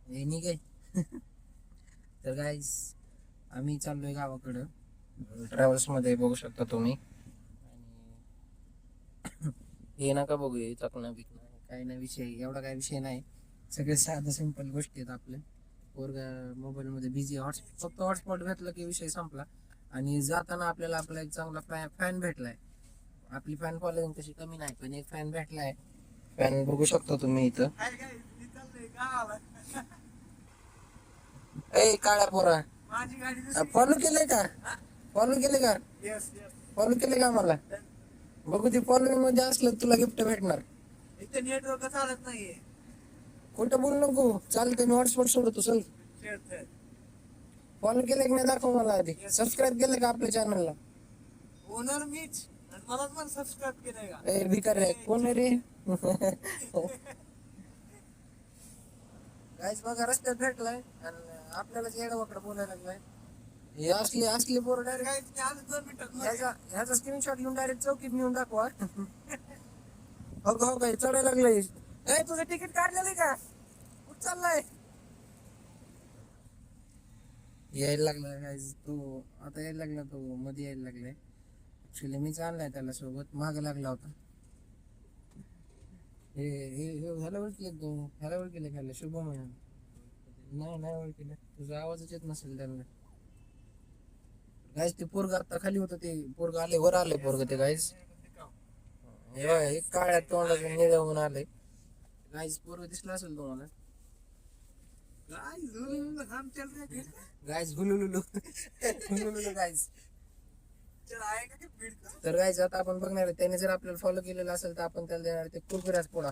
हे नाही काय. तर गाईस आम्ही चाललोय गावाकडं. ट्रॅव्हल्स मध्ये बघू शकता तुम्ही. हे नका बघू, चकना बिकना काही नाही, विषय एवढा काही विषय नाही. सगळे साधं सिंपल गोष्टी आहेत आपल्या. पोरगा मोबाईल मध्ये बिझी, फक्त हॉटस्पॉट घेतलं की विषय संपला. आणि जाताना आपल्याला आपला एक चांगला फॅन भेटलाय. आपली फॅन फॉलोइंग तशी कमी नाही, पण एक फॅन भेटलाय. फॅन बघू शकता तुम्ही इथं. ए काळ्या पोरा, फॉलो केलंय का? फॉलो केले का? फॉलो केले का मला? बघू ते फॉलोइंग मध्ये असलं तुला गिफ्ट भेटणार. इथे नेटवर्क चालत नाहीये. खोटं बोलू नको, चालतंय. मी हॉटस्पॉट सोडतो. चल, फॉलो केलं की नाही दाखव मला आधी. सबस्क्राईब केलं का आपल्या चॅनलला? ओनर मीच, मला पण सबस्क्राईब केलंय का? ए भिकार रे, कोण आहे रे? गाईस बघा, रस्त्यात भेटलाय आणि आपल्यालाच येडवाकडं बोलायला लागलाय. हे असले असले पोरं डायरेक्ट ह्याचा स्क्रीनशॉट घेऊन डायरेक्ट चौकीत नेऊन दाखवा. हो हो काय चढायला लागलंय. ए तुझं तिकीट काढलेलं आहे का? कुठं चाललाय? यायला लागला गाईज तो, आता यायला लागला तो, मध्ये यायला लागलाय. ऍक्च्युली मीच आणलाय त्याला सोबत, माग लागला होता. हे हे ह्याला ओळखलं तू? ह्याला ओळखलं ह्याला? शुभम आहे. नाही नाही ओळखलं, तुझा आवाजच येत नसेल त्यांना. गाईज ते पोरग आता खाली होतं, ते पोरग आले वर, आले पोरग ते गाईज. एक काळ्या तोंडाचं निळं होऊन आलंय. गाईज पोरग दिसला असेल तुम्हाला. गाईज हुलुलुलु हुलुलुलु गाईज. तर गाईज आता आपण बघणार आहे, त्याने जर आपल्याला फॉलो केलेलं असेल तर आपण त्याला देणार ते कुरकुऱ्याच पोडा.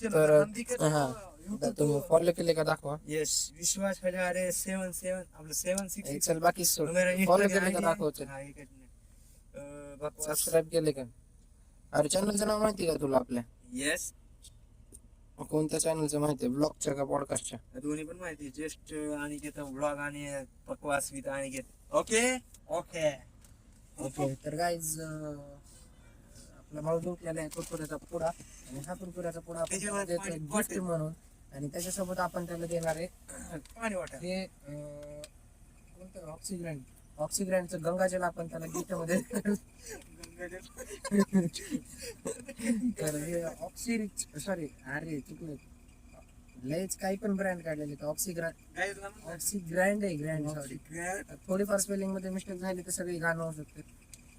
तर हा, तुम्ही फॉलो केले का दाखवा. यस, विश्वास हजारे 77 आपलं 76. चल बाकी फॉलो केले का दाखव. सबस्क्राईब केले का? अरे चॅनलचं नाव माहिती का तुला आपल्या? येस. कोणत्या चॅनलचं माहिती आहे? ब्लॉगच्या का पॉडकास्टच्या? दोन्ही पण माहिती. जस्ट अनिकेत ब्लॉग आणि बकवास with Aniket. Okay okay okay. तर गाईज आपला भाऊ घेतलेला आहे कुरकुऱ्याचा पुडा, आणि हा कुरकुऱ्याचा पुडा आपण देतोय गिफ्ट म्हणून. आणि त्याच्यासोबत आपण त्याला देणार आहे हे कोणतं ऑक्सिग्रँडचं गंगाजल आपण त्याला गिफ्ट मध्ये. तर हे सॉरी अरे चुकलं, लयच काही पण ब्रँड काढलेले. ऑक्सिग्रँड आहे, ग्रँड सॉरी. थोडीफार स्पेलिंग मध्ये मिस्टेक झाली तर सगळी घाण होऊ शकते.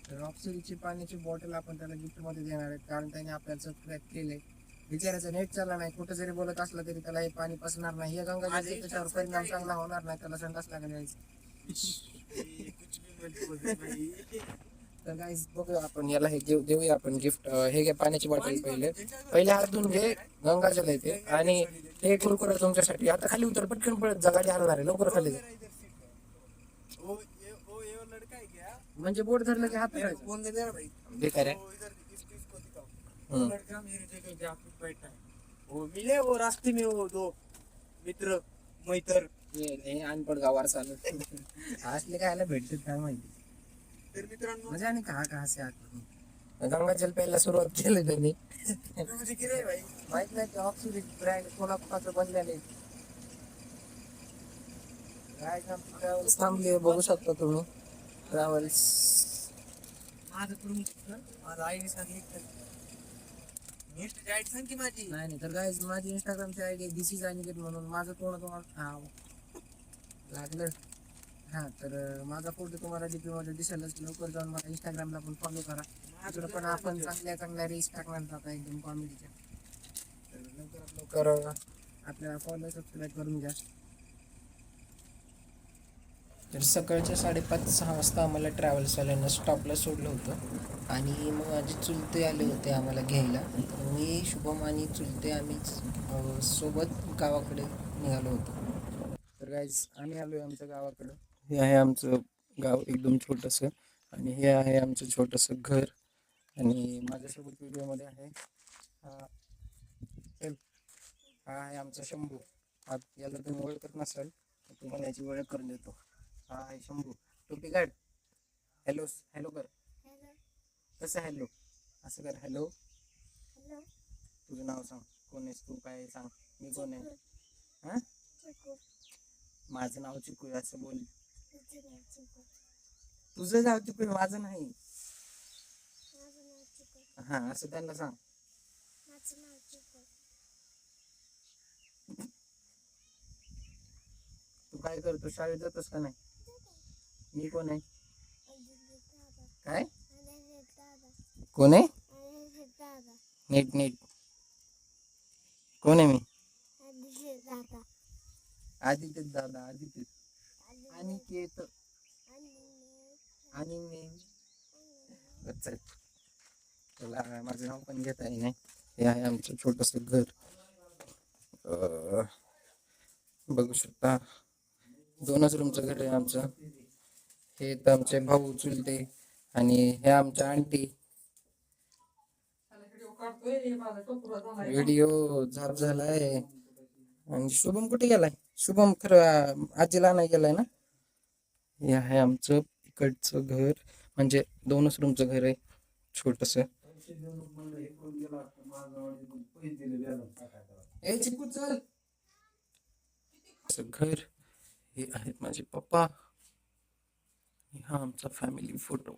तर ऑक्सिजनची पाण्याची बॉटल आपण त्याला गिफ्ट मध्ये देणार आहे, कारण त्याने आपल्याला सबस्क्राईब केले. बिचाराचा नेट चालला नाही, कुठं जरी बोलत असलं तरी त्याला हे पाणी पसणार नाही. हे गंगाजल त्याच्यावर परिणाम चांगला होणार नाही, त्याला संडास लागेल. तर गाईस बघूया आपण याला, हे देऊया आपण गिफ्ट. हे घे पाण्याची बॉटल. पहिले हात धुवून घे, गंगाजल येते. आणि हे कुरकुरा तुमच्यासाठी. आता खाली उतर, पटकन पळत जा, गाडी हलणार आहे, लवकर खाली जा. म्हणजे बोट धरलं की हात बेकार आहे. मिले वो रास्ते में वो दो मित्र मैत्र. अनपड गावावर चालू असले खायला भेटतात काय माहिती. तर मित्रांनो, मजा नाही का का असे गंगाजल प्यायला सुरुवात केली त्यांनी. माहित नाही की ऑक्सिजन ब्रँड कोणाचं बनलेले. काय ट्रॅव्हल्स थांबली बघू शकता तुम्ही. ट्रॅव्हल्स माझं आईने सांगितलं. सांग की माझी. नाही तर गाईज माझी इंस्टाग्रामची आयडी दिस इज अनिकेत म्हणून. माझं तुम्हाला लागलं. हा तर माझा फोटो तुम्हाला डीपी मध्ये दिसेलच. लवकर जाऊन मला इंस्टाग्रामला पण फॉलो करा. तिकडे पण आपण चांगल्या रील्स टाकणार जाता एकदम कॉमेडीच्या. तर लवकर आपल्याला फॉलो सबस्क्राईब करून घ्या. तर सकाळच्या 5:30-6 वाजता आम्हाला ट्रॅव्हल्सवाल्यांना स्टॉपला सोडलं होतं. आणि मग माझे चुलते आले होते आम्हाला घ्यायला. तर मी, शुभम आणि चुलते आम्हीच सोबत गावाकडे निघालो होतो. तर गाईज आम्ही आलो आहे आमच्या गावाकडं. हे आहे आमचं गाव एकदम छोटंसं, आणि हे आहे आमचं छोटंसं घर. आणि माझ्यासोबत व्हिडिओमध्ये आहे हा आहे आमचा शंभू. याला तुम्ही ओळखत नसाल, तुम्हाला याची ओळख करून देतो. हा आहे शंभू. टोपी काढ. हॅलो हॅलो कर. कसं हॅलो असं कर. हॅलो. तुझं नाव सांग, कोण आहेस तू, काय सांग, मी कोण आहे. हा माझं नाव चिकू आहे असं बोल. तुझं नाव चिकू आहे, माझं नाही. हा असं त्यांना सांग. तू काय करतो, शाळेत जातोस का नाही? मी कोण आहे? काय कोण आहे? नीट नीट कोण आहे मी? आदित्य दादा, आदित्य अनिकेत आणि मी. चल तुला माझं नाव पण घेता येईल नाही. हे आहे आमचं छोटस घर. अं, बघू शकता 2च रूमचं घर आहे आमचं. हे तर आमचे भाऊ चुलते आणि हे आमच्या आंटी. व्हिडिओ झाप झालाय. आणि शुभम कुठे गेलाय? शुभम खरं आजीला नाही गेलाय ना. हे आहे आमचं इकडचं घर, म्हणजे 2च रूमचं घर आहे छोटस. ए चिकू चल. असं घर. हे आहेत माझे पप्पा. हा आमचा फॅमिली फोटो.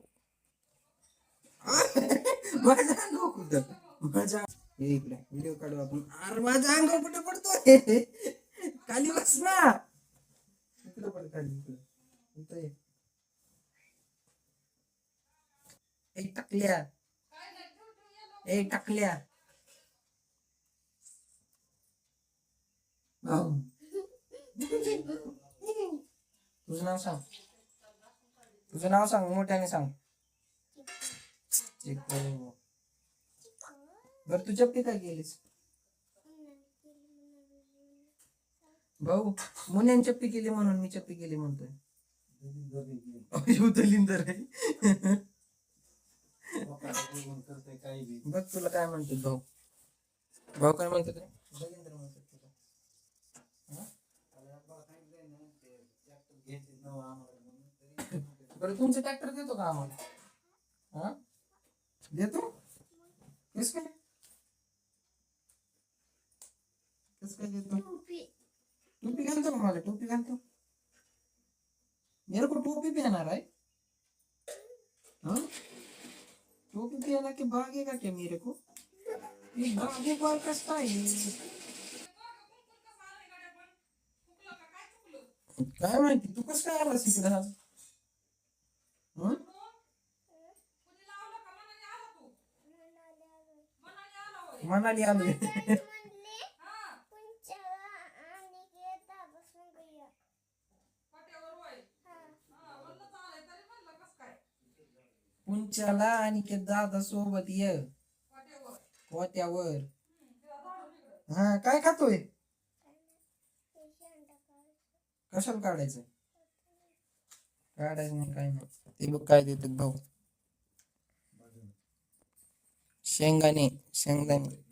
माझा अंग कुठं? माझा इकडे व्हिडिओ काढू आपण. अरे माझा अंग कुठे पडतोय? खाली बस ना. इकडे पड खाली इकडे. इथं ये. ए टाकल्या. ए टाकल्या. तुझं नाव सांग. तुझं नाव सांग, मोठ्याने सांग. चिकू. बरं तू चप्पी काय केलीस? भाऊ मुन्यान चप्पी केली म्हणून मी चप्पी केली म्हणतोय. दलिंदर आहे. बघ तुला काय म्हणतो भाऊ. भाऊ काय म्हणतो ते? दलिंदर म्हणतो तुला. बरं तुमचं ट्रॅक्टर देतो का आम्हाला? हा देतो. कस काय? कस काय देतो? टोपी घालतो का मला? टोपी घालतो. मेरे को टोपी पहना रहा है. हाँ टोपी पहना के भागेगा क्या मेरे को? ये भागेगा कसं आहे? काय माहिती तू कसं काय आलास इकडे आज? हं? मनाली आलोय. पुंच्याला आणि ते दादा सोबत ये पोत्यावर. हा काय खातोय? कशाला काढायचं? काढायचं नाही काय नाही. ते बघ काय देतात भाऊ. शेंगाने शेंगदाणे.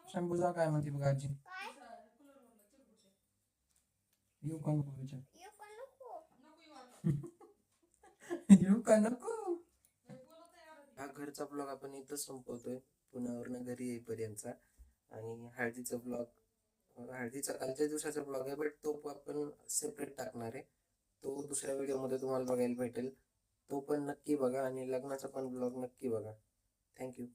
शंभूजा काय म्हणते बघ आजी. येऊ का नको विचार. येऊ का नको. हा घरचा ब्लॉग आपण इथं संपवतोय. पुण्यावरनं घरी येईपर्यंतचा. आणि हळदीचा ब्लॉग, हळदीचा कालच्या दिवसाचा ब्लॉग आहे, बट तो आपण सेपरेट टाकणार आहे. तो दुसऱ्या व्हिडिओमध्ये तुम्हाला बघायला भेटेल. तो पण नक्की बघा आणि लग्नाचा पण ब्लॉग नक्की बघा. थँक्यू.